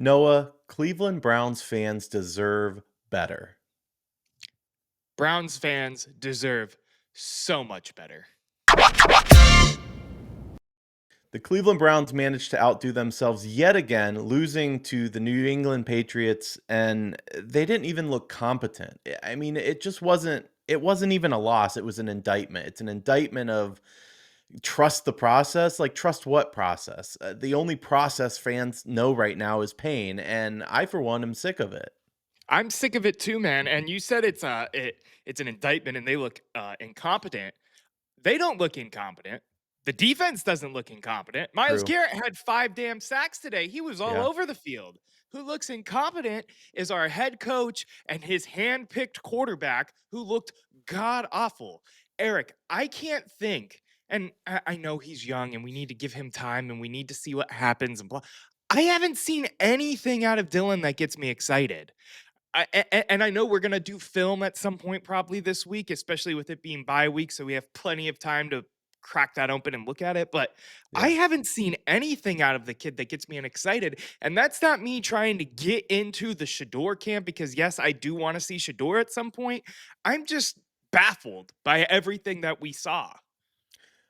Noah, Cleveland Browns fans deserve better. Browns fans deserve so much better. The Cleveland Browns managed to outdo themselves yet again, losing to the New England Patriots, and they didn't even look competent. I mean, it wasn't even a loss, it was an indictment. It's an indictment of trust the process. Like, trust what process? The only process fans know right now is pain, and I for one am sick of it. I'm sick of it too, man. And you said it's an indictment and they look incompetent. They don't look incompetent. The defense doesn't look incompetent. Myles True. Garrett had 5 damn sacks today. He was all Yeah. over the field. Who looks incompetent is our head coach and his hand-picked quarterback who looked god awful. Erik, I can't think, and I know he's young and we need to give him time and we need to see what happens and blah. I haven't seen anything out of Dylan that gets me excited. And I know we're gonna do film at some point probably this week, especially with it being bye week, so we have plenty of time to crack that open and look at it. But I Yeah. haven't seen anything out of the kid that gets me excited, and that's not me trying to get into the Shador camp because yes, I do want to see Shador at some point. I'm just baffled by everything that we saw.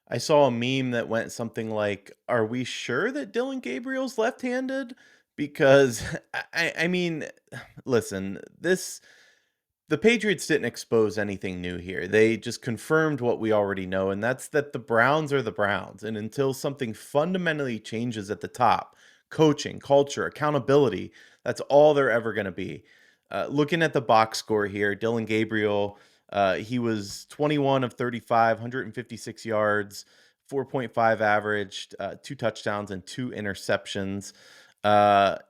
I saw a meme that went something like, "Are we sure that Dillon Gabriel's left-handed?" Because I mean, listen, this the Patriots didn't expose anything new here. They just confirmed what we already know, and that's that the Browns are the Browns. And until something fundamentally changes at the top, coaching, culture, accountability, that's all they're ever going to be. Looking at the box score here, Dylan Gabriel, he was 21 of 35, 156 yards, 4.5 averaged, two touchdowns, and two interceptions.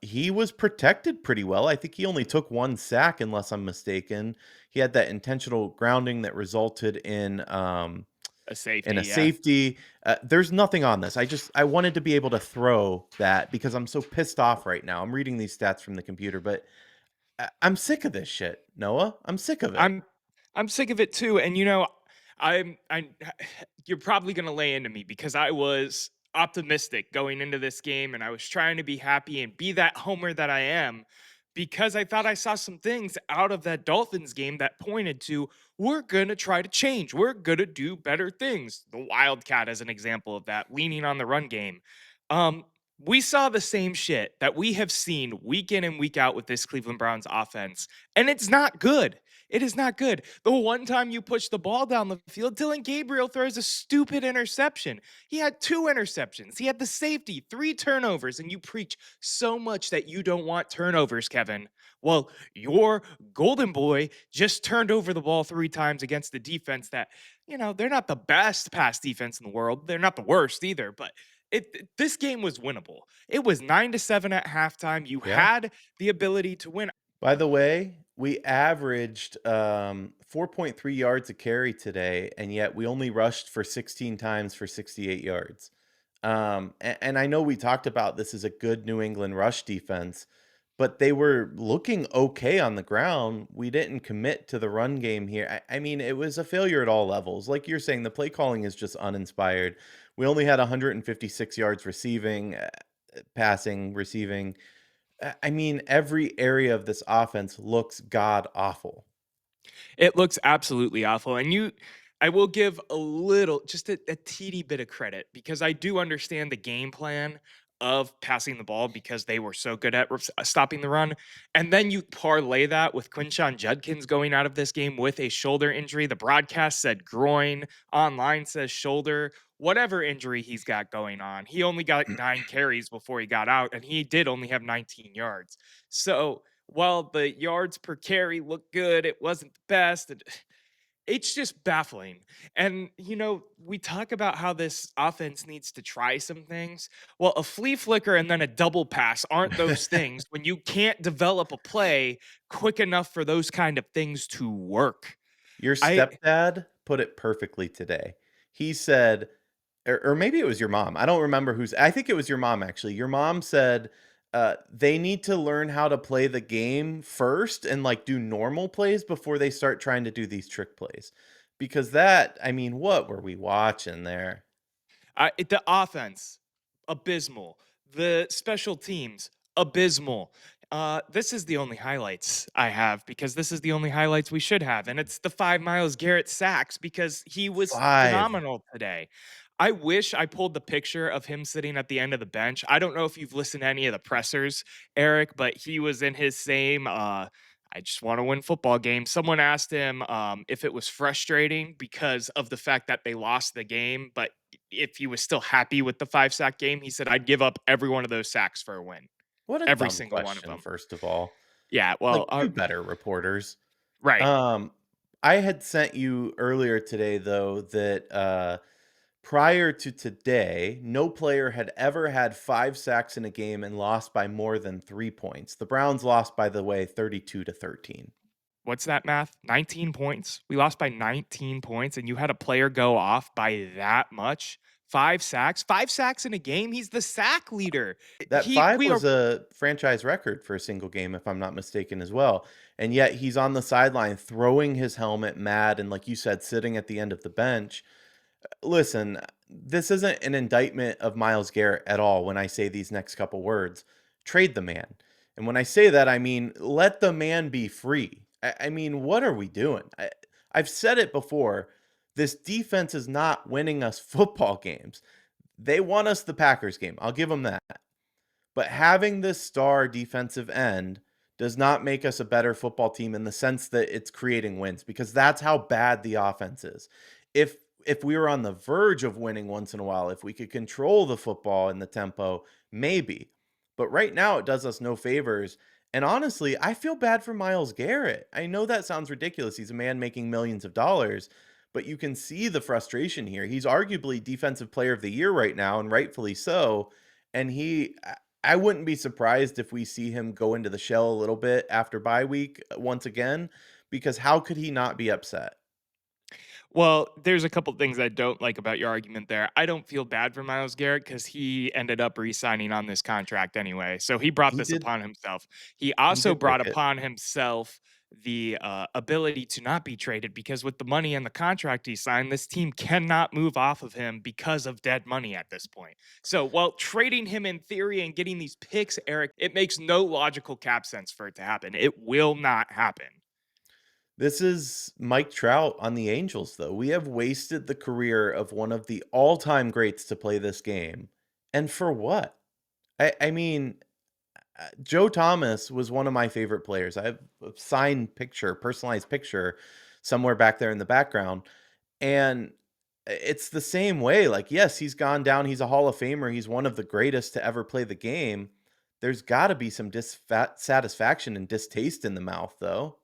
He was protected pretty well. I think he only took one sack, unless I'm mistaken. He had that intentional grounding that resulted A in safety, a yeah. safety. There's nothing on this. I wanted to be able to throw that because I'm so pissed off right now. I'm reading these stats from the computer, but I'm sick of this shit, Noah. I'm sick of it. I'm I'm sick of it too, and I you're probably gonna lay into me because I was optimistic going into this game, and I was trying to be happy and be that homer that I am, because I thought I saw some things out of that Dolphins game that pointed to we're gonna try to change, we're gonna do better things. The Wildcat as an example of that, leaning on the run game. Um, we saw the same shit that we have seen week in and week out with this Cleveland Browns offense, and it's not good. It is not good. The one time you push the ball down the field, Dylan Gabriel throws a stupid interception. He had 2 interceptions. He had the safety, 3 turnovers, and you preach so much that you don't want turnovers, Kevin. Well, your golden boy just turned over the ball 3 times against the defense that, they're not the best pass defense in the world. They're not the worst either, but this game was winnable. It was 9-7 at halftime. You Yeah. had the ability to win. By the way, we averaged 4.3 yards a carry today, and yet we only rushed for 16 times for 68 yards. And I know we talked about this is a good New England rush defense, but they were looking okay on the ground. We didn't commit to the run game here. I mean, it was a failure at all levels. Like you're saying, the play calling is just uninspired. We only had 156 yards receiving, passing, receiving. I mean, every area of this offense looks god awful. It looks absolutely awful. And I will give a little, just a teeny bit of credit because I do understand the game plan of passing the ball because they were so good at stopping the run. And then you parlay that with Quinshawn Judkins going out of this game with a shoulder injury. The broadcast said groin, online says shoulder, whatever injury he's got going on. He only got 9 carries before he got out, and he did only have 19 yards. So, while the yards per carry looked good, it wasn't the best. It's just baffling. And, we talk about how this offense needs to try some things. Well, a flea flicker and then a double pass aren't those things when you can't develop a play quick enough for those kind of things to work. Your I stepdad put it perfectly today. He said, or maybe it was your mom. I don't remember who's. I think it was your mom actually. Your mom said they need to learn how to play the game first and like do normal plays before they start trying to do these trick plays. Because that, I mean, what were we watching there? The offense, abysmal. The special teams, Abysmal. This is the only highlights I have because this is the only highlights we should have, and it's the 5 Myles Garrett sacks because he was 5. phenomenal today. I wish I pulled the picture of him sitting at the end of the bench. I don't know if you've listened to any of the pressers, Eric, but he was in his same, "I just wanna win football game." Someone asked him, if it was frustrating because of the fact that they lost the game, but if he was still happy with the 5-sack game, he said, "I'd give up every one of those sacks for a win." What a Every dumb single one of question, them. first of all. Yeah, Like, well, do better, reporters. right. Um, I had sent you earlier today, though, that prior to today, no player had ever had 5 sacks in a game and lost by more than 3 points. The Browns lost, by the way, 32-13. What's that math? 19 points? We lost by 19 points, and you had a player go off by that much? 5 sacks? 5 sacks in a game? He's the sack leader. That He 5 we are was a franchise record for a single game, if I'm not mistaken, as well. And yet he's on the sideline throwing his helmet mad and, like you said, sitting at the end of the bench. Listen, this isn't an indictment of Myles Garrett at all when I say these next couple words. Trade the man. And when I say that, I mean, let the man be free. I mean, what are we doing? I've said it before. This defense is not winning us football games. They won us the Packers game. I'll give them that. But having this star defensive end does not make us a better football team in the sense that it's creating wins because that's how bad the offense is. If if we were on the verge of winning once in a while, if we could control the football and the tempo, maybe. But right now it does us no favors. And honestly, I feel bad for Myles Garrett. I know that sounds ridiculous. He's a man making millions of dollars, but you can see the frustration here. He's arguably defensive player of the year right now, and rightfully so. And I wouldn't be surprised if we see him go into the shell a little bit after bye week once again, because how could he not be upset? Well, there's a couple things I don't like about your argument there. I don't feel bad for Myles Garrett because he ended up re-signing on this contract anyway. So he brought He this did upon himself. He he also did break brought it. upon himself the ability to not be traded because with the money and the contract he signed, this team cannot move off of him because of dead money at this point. So while trading him in theory and getting these picks, Eric, it makes no logical cap sense for it to happen. It will not happen. This is Mike Trout on the Angels, though. We have wasted the career of one of the all-time greats to play this game. And for what? I mean, Joe Thomas was one of my favorite players. I have a signed picture, personalized picture somewhere back there in the background. And it's the same way. Like, yes, he's gone down. He's a Hall of Famer. He's one of the greatest to ever play the game. There's got to be some dissatisfaction and distaste in the mouth, though.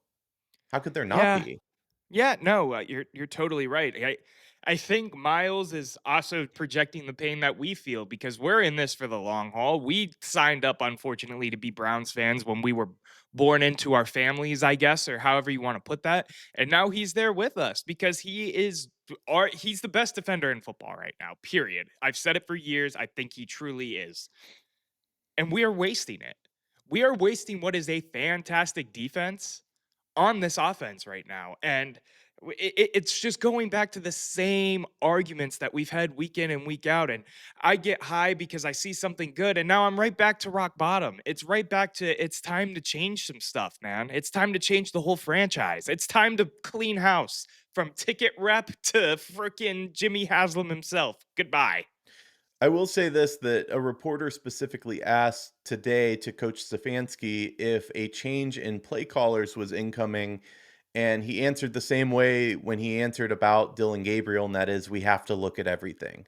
How could there not Yeah, be? yeah, no, you're totally right. I think Miles is also projecting the pain that we feel because we're in this for the long haul. We signed up, unfortunately, to be Browns fans when we were born into our families, I guess, or however you want to put that. And now he's there with us because he's the best defender in football right now. Period. I've said it for years. I think he truly is, and we are wasting it. We are wasting what is a fantastic defense on this offense right now. And it's just going back to the same arguments that we've had week in and week out. And I get high because I see something good. And now I'm right back to rock bottom. It's right back to it's time to change some stuff, man. It's time to change the whole franchise. It's time to clean house from ticket rep to freaking Jimmy Haslam himself. Goodbye. I will say this, that a reporter specifically asked today to Coach Stefanski if a change in play callers was incoming, and he answered the same way when he answered about Dillon Gabriel, and that is we have to look at everything.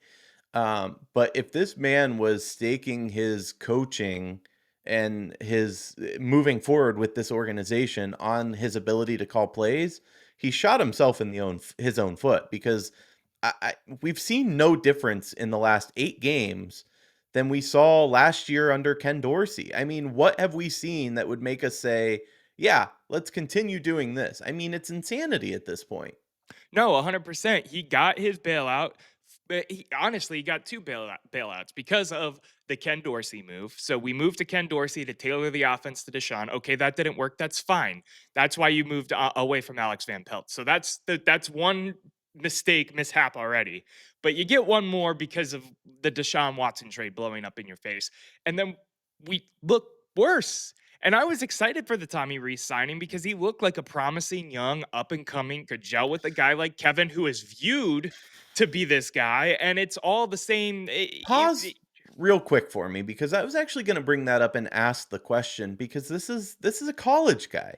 But if this man was staking his coaching and his moving forward with this organization on his ability to call plays, he shot himself in the own his own foot because we've seen no difference in the last 8 games than we saw last year under Ken Dorsey. I mean, what have we seen that would make us say, "Yeah, let's continue doing this"? I mean, it's insanity at this point. No, 100%. He got his bailout. But he honestly he got two bailouts because of the Ken Dorsey move. So we moved to Ken Dorsey to tailor the offense to Deshaun. Okay, that didn't work. That's fine. That's why you moved away from Alex Van Pelt. So that's one mishap already. But you get one more because of the Deshaun Watson trade blowing up in your face. And then we look Worse. And I was excited for the Tommy Rees signing because he looked like a promising young up and coming, could gel with a guy like Kevin, who is viewed to be this guy. And it's all the same. Pause real quick for me because I was actually going to bring that up and ask the question because this is a college guy.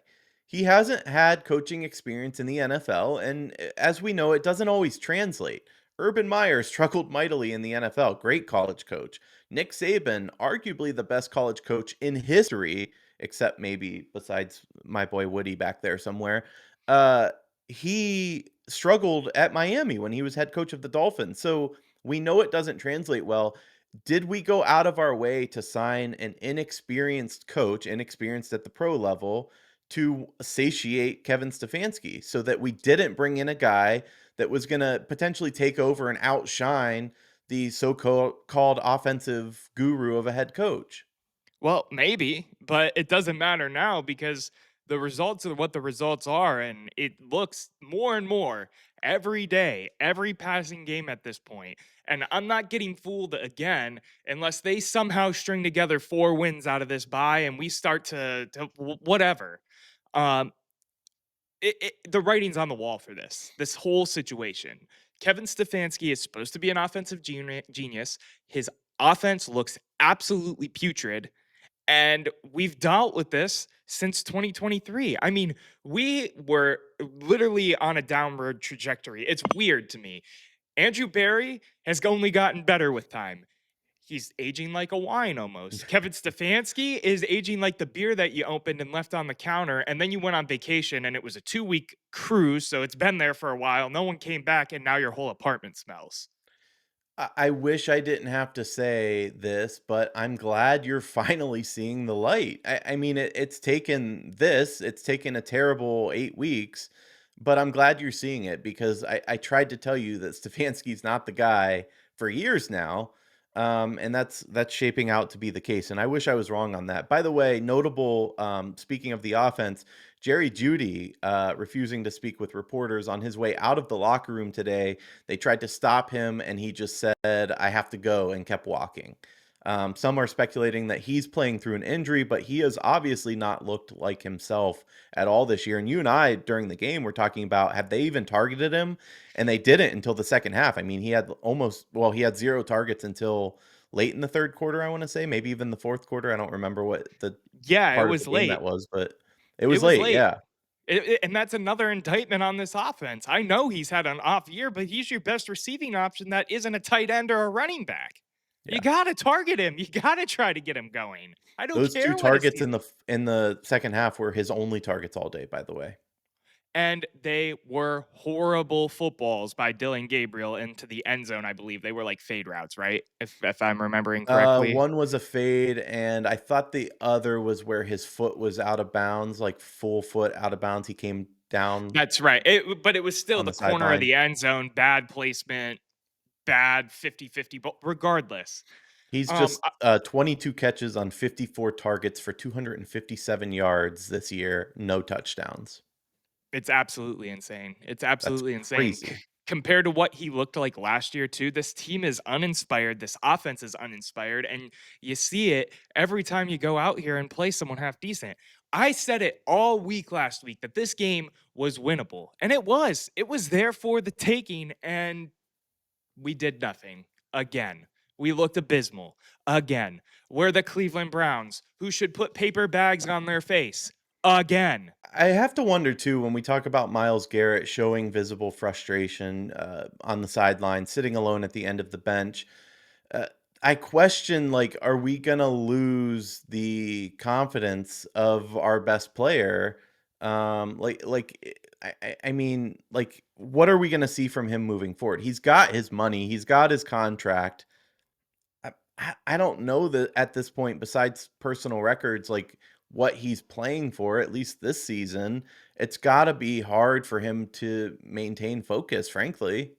He hasn't had coaching experience in the NFL, and as we know, it doesn't always translate. Urban Meyer struggled mightily in the NFL, great college coach. Nick Saban, arguably the best college coach in history, except maybe besides my boy Woody back there somewhere. Uh, he struggled at Miami when he was head coach of the Dolphins. So we know it doesn't translate well. Did we go out of our way to sign an inexperienced coach, inexperienced at the pro level, to satiate Kevin Stefanski so that we didn't bring in a guy that was going to potentially take over and outshine the so-called offensive guru of a head coach? Well, maybe, but it doesn't matter now because the results are what the results are. And it looks more and more every day, every passing game at this point. And I'm not getting fooled again unless they somehow string together 4 wins out of this bye and we start to whatever. Um, the writing's on the wall for this whole situation. Kevin Stefanski is supposed to be an offensive genius. His offense looks absolutely putrid, and we've dealt with this since 2023. I mean, we were literally on a downward trajectory. It's weird to me. Andrew Barry has only gotten better with time. He's aging like a wine almost. Kevin Stefanski is aging like the beer that you opened and left on the counter, and then you went on vacation and it was a 2 week cruise. So it's been there for a while. No one came back, and now your whole apartment smells. I wish I didn't have to say this, but I'm glad you're finally seeing the light. I mean, it's taken a terrible 8 weeks, but I'm glad you're seeing it because I tried to tell you that Stefanski's not the guy for years now. And that's shaping out to be the case. And I wish I was wrong on that. By the way, notable, speaking of the offense, Jerry Judy refusing to speak with reporters on his way out of the locker room today. They tried to stop him, and he just said, "I have to go," and kept walking. Some are speculating that he's playing through an injury, but he has obviously not looked like himself at all this year. And you and I, during the game, were talking about have they even targeted him? And they didn't until the second half. I mean, he had zero targets until late in the third quarter, I want to say, maybe even the fourth quarter. I don't remember what the Yeah, it part of the was game that late. was, but it It was was late. late. Yeah. And that's another indictment on this offense. I know he's had an off year, but he's your best receiving option that isn't a tight end or a running back. You Yeah. got to target him. You got to try to get him going. I don't Those 2 care what a targets season. in the second half were his only targets all day, by the way. And they were horrible footballs by Dillon Gabriel into the end zone. I believe they were like fade routes, right? If I'm remembering correctly. One was a fade, and I thought the other was where his foot was out of bounds, like full foot out of bounds. He came down That's right. But it was still on the the corner of sideline. the end zone, bad placement, bad 50-50. But regardless, He's um, just 22 catches on 54 targets for 257 yards this year, no touchdowns. It's absolutely insane. It's That's absolutely insane. crazy. Compared to what he looked like last year, too, this team is uninspired. This offense is uninspired. And you see it every time you go out here and play someone half decent. I said it all week last week that this game was winnable. And it was. It was there for the taking. And we did nothing again. We looked abysmal again. We're the Cleveland Browns who should put paper bags on their face again. I have to wonder too when we talk about Myles Garrett showing visible frustration on the sideline, sitting alone at the end of the bench. Uh, I question, like, are we gonna lose the confidence of our best player? I mean, like, what are we gonna see from him moving forward? He's got his money, he's got his contract. I don't know that at this point, besides personal records, like what he's playing for, at least this season, it's got to be hard for him to maintain focus, frankly.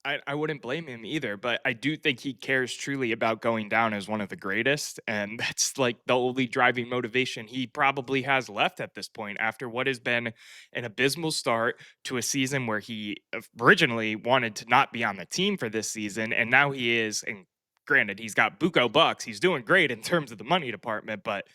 I, I wouldn't blame him either, but I do think he cares truly about going down as one of the greatest, and that's like the only driving motivation he probably has left at this point after what has been an abysmal start to a season where he originally wanted to not be on the team for this season, and now he is, and granted, he's got buco bucks. He's doing great in terms of the money department, but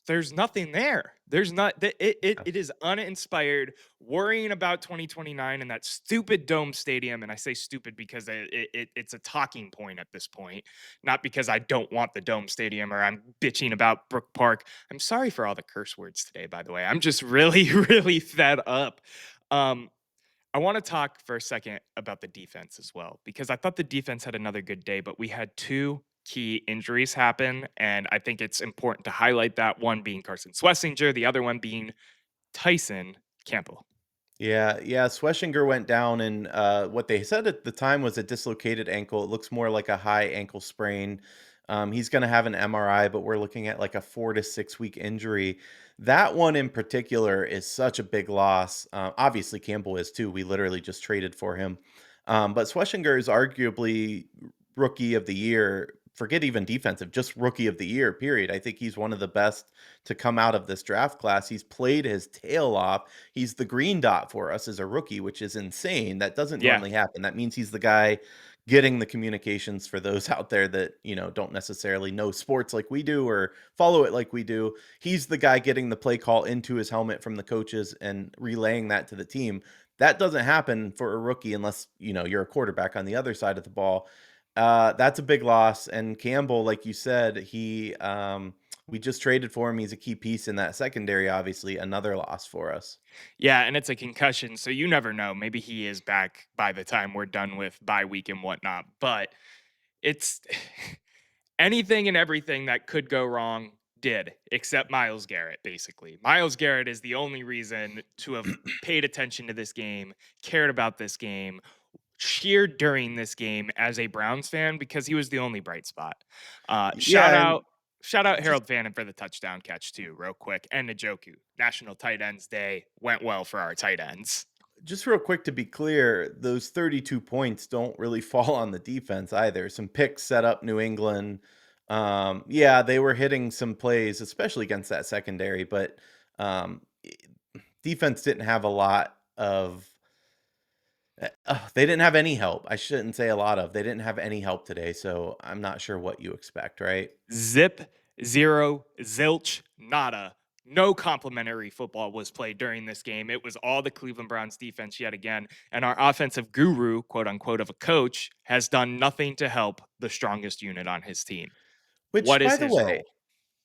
there's nothing there. There's not it is uninspired worrying about 2029 and that stupid dome stadium. And I say stupid because it's a talking point at this point, not because I don't want the dome stadium or I'm bitching about Brook Park. I'm sorry for all the curse words today, by the way. I'm just really, really fed up. Um, I want to talk for a second about the defense as well, because I thought the defense had another good day, but we had two key injuries happen. And I think it's important to highlight that, one being Carson Schlesinger, the other one being Tyson Campbell. Yeah, yeah. Schweschinger went down, and what they said at the time was a dislocated ankle. It looks more like a high ankle sprain. He's going to have an MRI, but we're looking at like a 4 to 6 week injury. That one in particular is such a big loss. Obviously, Campbell is too. We literally just traded for him. But Schweschinger is arguably rookie of the year. Forget even defensive, just rookie of the year, period. I think he's one of the best to come out of this draft class. He's played his tail off. He's the green dot for us as a rookie, which is insane. That doesn't Yeah. normally happen. That means he's the guy getting the communications for those out there that, don't necessarily know sports like we do or follow it like we do. He's the guy getting the play call into his helmet from the coaches and relaying that to the team. That doesn't happen for a rookie unless, you're a quarterback on the other side of the ball. That's a big loss. And Campbell, like you said, we just traded for him. He's a key piece in that secondary, obviously, another loss for us. Yeah, and it's a concussion, so you never know. Maybe he is back by the time we're done with bye week and whatnot. But it's anything and everything that could go wrong did, except Myles Garrett, basically. Myles Garrett is the only reason to have paid attention to this game, cared about this game, cheered during this game as a Browns fan, because he was the only bright spot. Uh, shout Yeah, and out shout out just Harold Fannin for the touchdown catch too, real quick. And Njoku. National Tight Ends Day went well for our tight ends. just real quick to be clear, those 32 points don't really fall on the defense either. Some picks set up New England. Yeah, they were hitting some plays, especially against that secondary, but um, defense didn't have a lot of. They didn't have any help. I shouldn't say a lot of. They didn't have any help today, so I'm not sure what you expect, right? Zip, zero, zilch, nada. No complimentary football was played during this game. It was all the Cleveland Browns defense yet again. And our offensive guru, quote unquote, of a coach has done nothing to help the strongest unit on his team. What Which, is by the his way,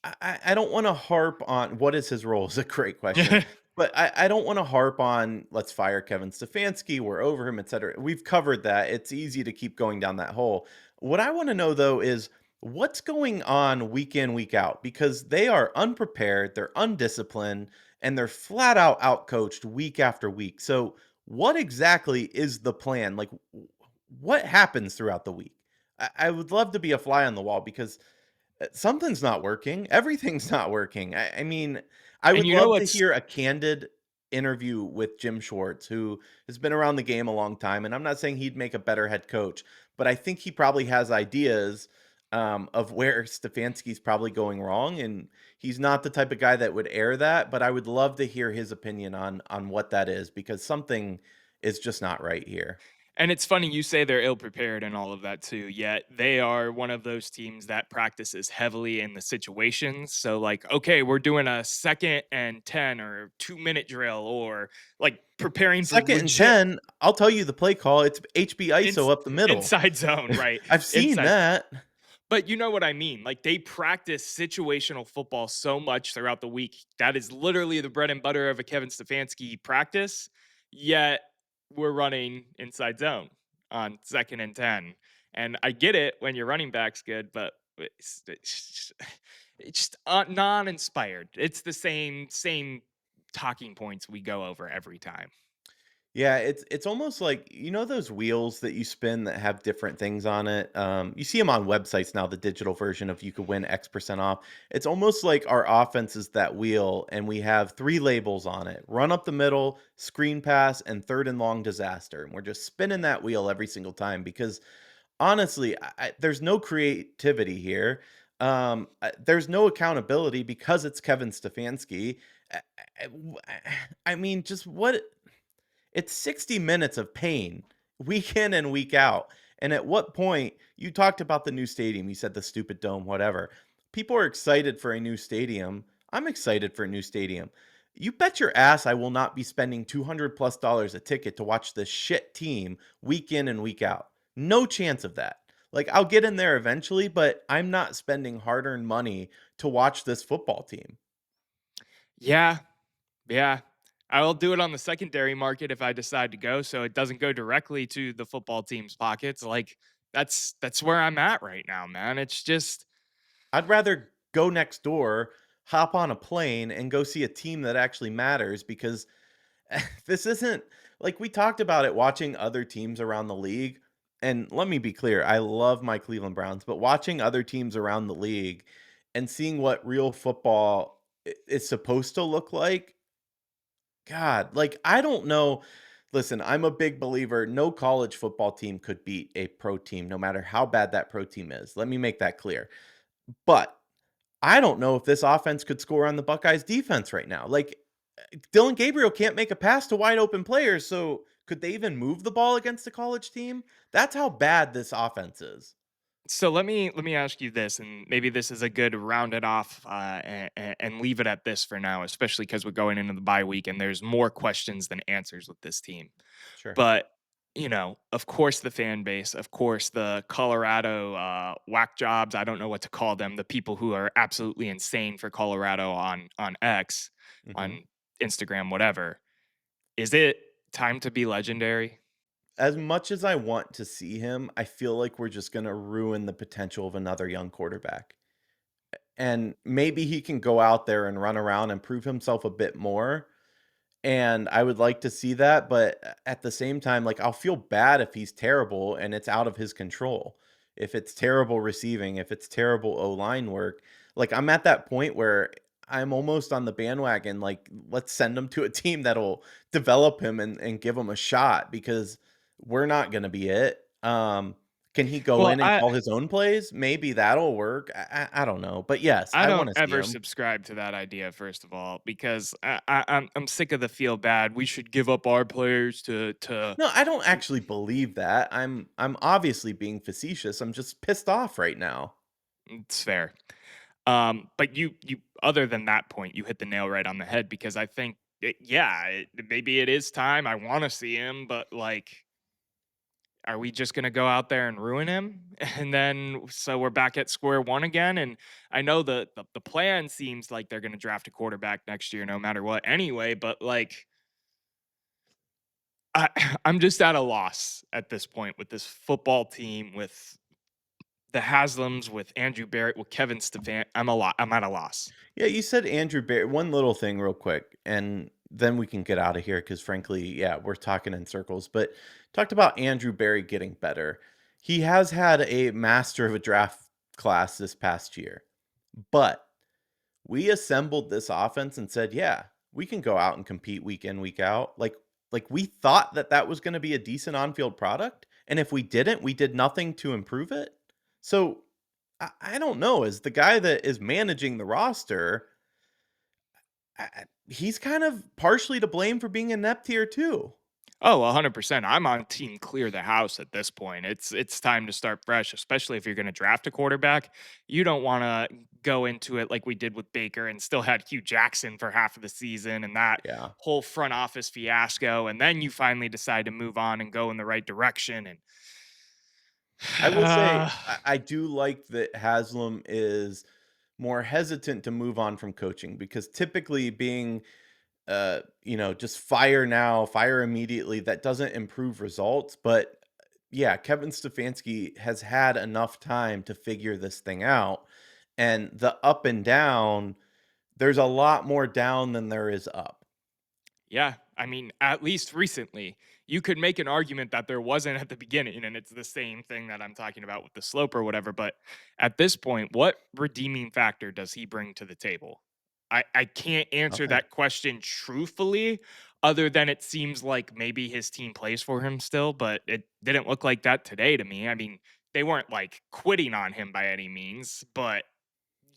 role? I don't wanna harp on what is his role is a great question, but I don't wanna harp on, "Let's fire Kevin Stefanski, we're over him," etcetera. We've covered that. It's easy to keep going down that hole. What I wanna know, though, is what's going on week in, week out? Because they are unprepared, they're undisciplined, and they're flat out outcoached week after week. So, what exactly is the plan? Like, what happens throughout the week? I would love to be a fly on the wall because something's not working. Everything's not working. I mean, I And would you know love to what's hear a candid interview with Jim Schwartz, who has been around the game a long time. And I'm not saying he'd make a better head coach, but I think he probably has ideas of where Stefanski's probably going wrong. And he's not the type of guy that would air that. But I would love to hear his opinion on what that is because something is just not right here. And it's funny you say they're ill prepared and all of that too. Yet they are one of those teams that practices heavily in the situations. So like, okay, we're doing a 2nd and 10 or 2 minute drill, or like preparing for Second and legit 10, I'll tell you the play call. It's HB ISO ins- up the middle. inside zone, right? I've seen Inside. that. But you know what I mean? Like, they practice situational football so much throughout the week. That is literally the bread and butter of a Kevin Stefanski practice. Yet we're running inside zone on 2nd and 10. And I get it when your running back's good, but it's just non-inspired. It's the same talking points we go over every time. Yeah, it's almost like those wheels that you spin that have different things on it. You see them on websites now, the digital version of you could win X% off. It's almost like our offense is that wheel, and we have three labels on it: run up the middle, screen pass, and third and long disaster. And we're just spinning that wheel every single time because honestly, there's no creativity here. There's no accountability because it's Kevin Stefanski. I, I mean, just what? It's 60 minutes of pain week in and week out. And at what point you talked about the new stadium, you said the stupid dome, whatever. People are excited for a new stadium. I'm excited for a new stadium. You bet your ass I will not be spending 200 plus dollars a ticket to watch this shit team week in and week out. No chance of that. Like I'll get in there eventually, but I'm not spending hard-earned money to watch this football team. Yeah, yeah. I will do it on the secondary market if I decide to go, so it doesn't go directly to the football team's pockets. Like that's where I'm at right now, man. It's just I'd rather go next door, hop on a plane, and go see a team that actually matters because this isn't like we talked about it watching other teams around the league. And let me be clear, I love my Cleveland Browns, but watching other teams around the league and seeing what real football is supposed to look like, God, like I don't know. Listen, I'm a big believer no college football team could beat a pro team no matter how bad that pro team is. Let me make that clear. But I don't know if this offense could score on the Buckeyes defense right now. Like Dillon Gabriel can't make a pass to wide open players, so could they even move the ball against a college team? That's how bad this offense is. so let me ask you this, and maybe this is a good round it off and leave it at this for now, especially because we're going into the bye week and there's more questions than answers with this team. Sure. But of course, the fan base, of course, the Colorado whack jobs. I don't know what to call them. The people who are absolutely insane for Colorado on X, Mhm. on Instagram, whatever. Is it time to be legendary? As much as I want to see him, I feel like we're just gonna ruin the potential of another young quarterback. And maybe he can go out there and run around and prove himself a bit more, and I would like to see that, but at the same time, like, I'll feel bad if he's terrible and it's out of his control. If it's terrible receiving, if it's terrible O-line work, like, I'm at that point where I'm almost on the bandwagon, like, let's send him to a team that'll develop him and give him a shot because we're not gonna be it. Can he go Well, in and I call his own plays? Maybe that'll work. I don't know, but yes, I I don't wanna see ever him. subscribe to that idea, first of all, because I'm sick of the feel bad. We should give up our players to. No, I don't actually believe that. I'm obviously being facetious. I'm just pissed off right now. It's fair. But you other than that point, you hit the nail right on the head because I think maybe it is time. I want to see him, but like, are we just gonna go out there and ruin him? And then so we're back at square one again. And I know the plan seems like they're gonna draft a quarterback next year, no matter what, anyway. But like, I, I'm just at a loss at this point with this football team, with the Haslams, with Andrew Barrett, with Kevin Stefan. I'm at a loss. Yeah, you said Andrew Barry. One little thing, real quick, and then we can get out of here because, frankly, yeah, we're talking in circles. But talked about Andrew Barry getting better. He has had a master of a draft class this past year, but we assembled this offense and said, "Yeah, we can go out and compete week in, week out." Like we thought that that was going to be a decent on-field product, and if we didn't, we did nothing to improve it. So I don't know. As the guy that is managing the roster, he's kind of partially to blame for being inept here too. Oh, 100%. I'm on team clear the house at this point. It's time to start fresh, especially if you're going to draft a quarterback. You don't want to go into it like we did with Baker and still had Hugh Jackson for half of the season and that Yeah. whole front office fiasco, and then you finally decide to move on and go in the right direction. And I will say I do like that Haslam is more hesitant to move on from coaching because typically being just fire now, fire immediately, that doesn't improve results. But yeah, Kevin Stefanski has had enough time to figure this thing out. And the up and down, there's a lot more down than there is up. Yeah, I mean, at least recently, you could make an argument that there wasn't at the beginning, and it's the same thing that I'm talking about with the slope or whatever. But at this point, what redeeming factor does he bring to the table? I can't answer Nothing. that question truthfully, other than it seems like maybe his team plays for him still, but it didn't look like that today to me. I mean, they weren't like quitting on him by any means, but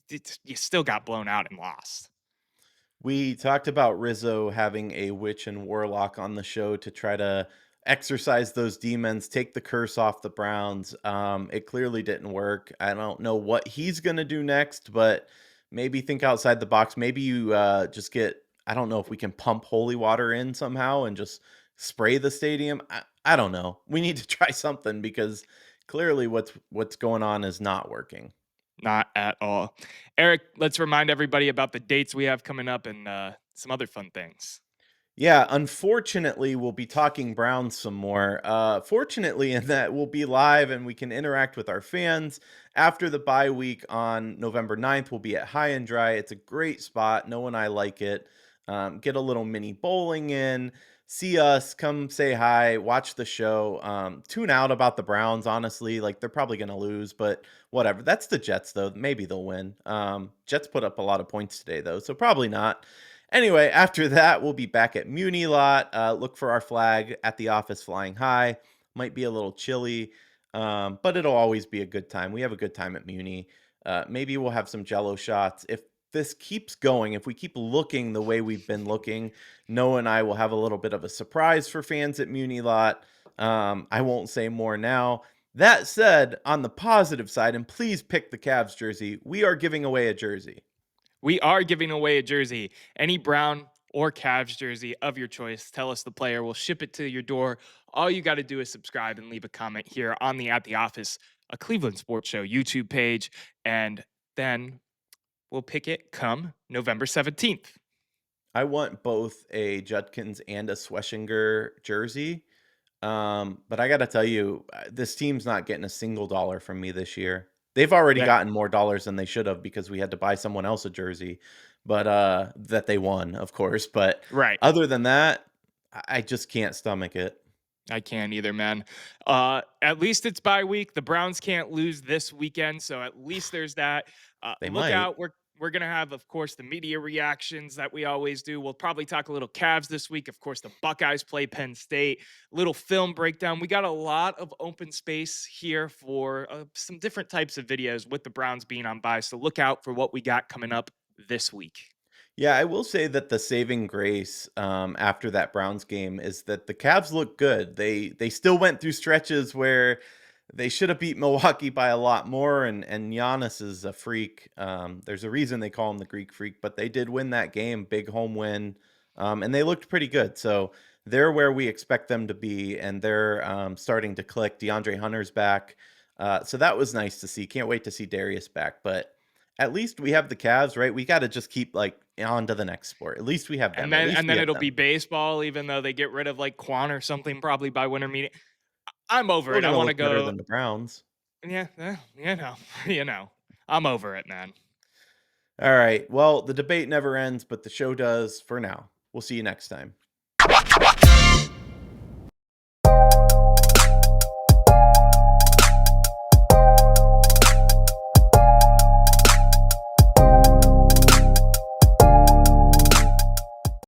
you still got blown out and lost. We talked about Rizzo having a witch and warlock on the show to try to exercise those demons, take the curse off the Browns. It clearly didn't work. I don't know what he's going to do next, but maybe think outside the box. Maybe you just get, I don't know if we can pump holy water in somehow and just spray the stadium. I don't know. We need to try something because clearly what's going on is not working. Not at all. Eric, let's remind everybody about the dates we have coming up and some other fun things. Yeah, unfortunately, we'll be talking Browns some more. Fortunately, in that we'll be live and we can interact with our fans after the bye week on November 9th. We'll be at High and Dry. It's a great spot. Noah and I like it. Get a little mini bowling in, see us, come say hi, watch the show. Tune out about the Browns, honestly. Like, they're probably going to lose, but whatever. That's the Jets, though. Maybe they'll win. Jets put up a lot of points today, though, so probably not. Anyway, after that, we'll be back at Muni Lot. Look for our flag at the office flying high. Might be a little chilly, but it'll always be a good time. We have a good time at Muni. Maybe we'll have some Jello shots. If this keeps going, if we keep looking the way we've been looking, Noah and I will have a little bit of a surprise for fans at Muni Lot. I won't say more now. That said, on the positive side, and please pick the Cavs jersey, we are giving away a jersey. We are giving away a jersey, any Brown or Cavs jersey of your choice. Tell us the player. We'll ship it to your door. All you got to do is subscribe and leave a comment here on the At the Office, a Cleveland Sports Show YouTube page. And then we'll pick it come November 17th. I want both a Judkins and a Schweschinger jersey. But I gotta tell you, this team's not getting a single dollar from me this year. They've already Yeah, gotten more dollars than they should have because we had to buy someone else a jersey, but that they won, of course. But right. other than that, I just can't stomach it. I can't either, man. At least it's bye week. The Browns can't lose this weekend, so at least there's that. They Look might. out. We're gonna have, of course, the media reactions that we always do. We'll probably talk a little Cavs this week. Of course, the Buckeyes play Penn State. Little film breakdown. We got a lot of open space here for some different types of videos with the Browns being on bye. So look out for what we got coming up this week. Yeah, I will say that the saving grace after that Browns game is that the Cavs look good. They still went through stretches where they should have beat Milwaukee by a lot more, and Giannis is a freak. There's a reason they call him the Greek Freak, but they did win that game, big home win, and they looked pretty good. So they're where we expect them to be, and they're starting to click. DeAndre Hunter's back, so that was nice to see. Can't wait to see Darius back, but at least we have the Cavs, right? We got to just keep like on to the next sport. At least we have And them. At then least and we then have it'll be them. baseball, even though they get rid of like Quan or something probably by winter meeting. I'm over Still it. I going to want to look better go. than the Browns. Yeah, you know, I'm over it, man. All right. Well, the debate never ends, but the show does for now. We'll see you next time.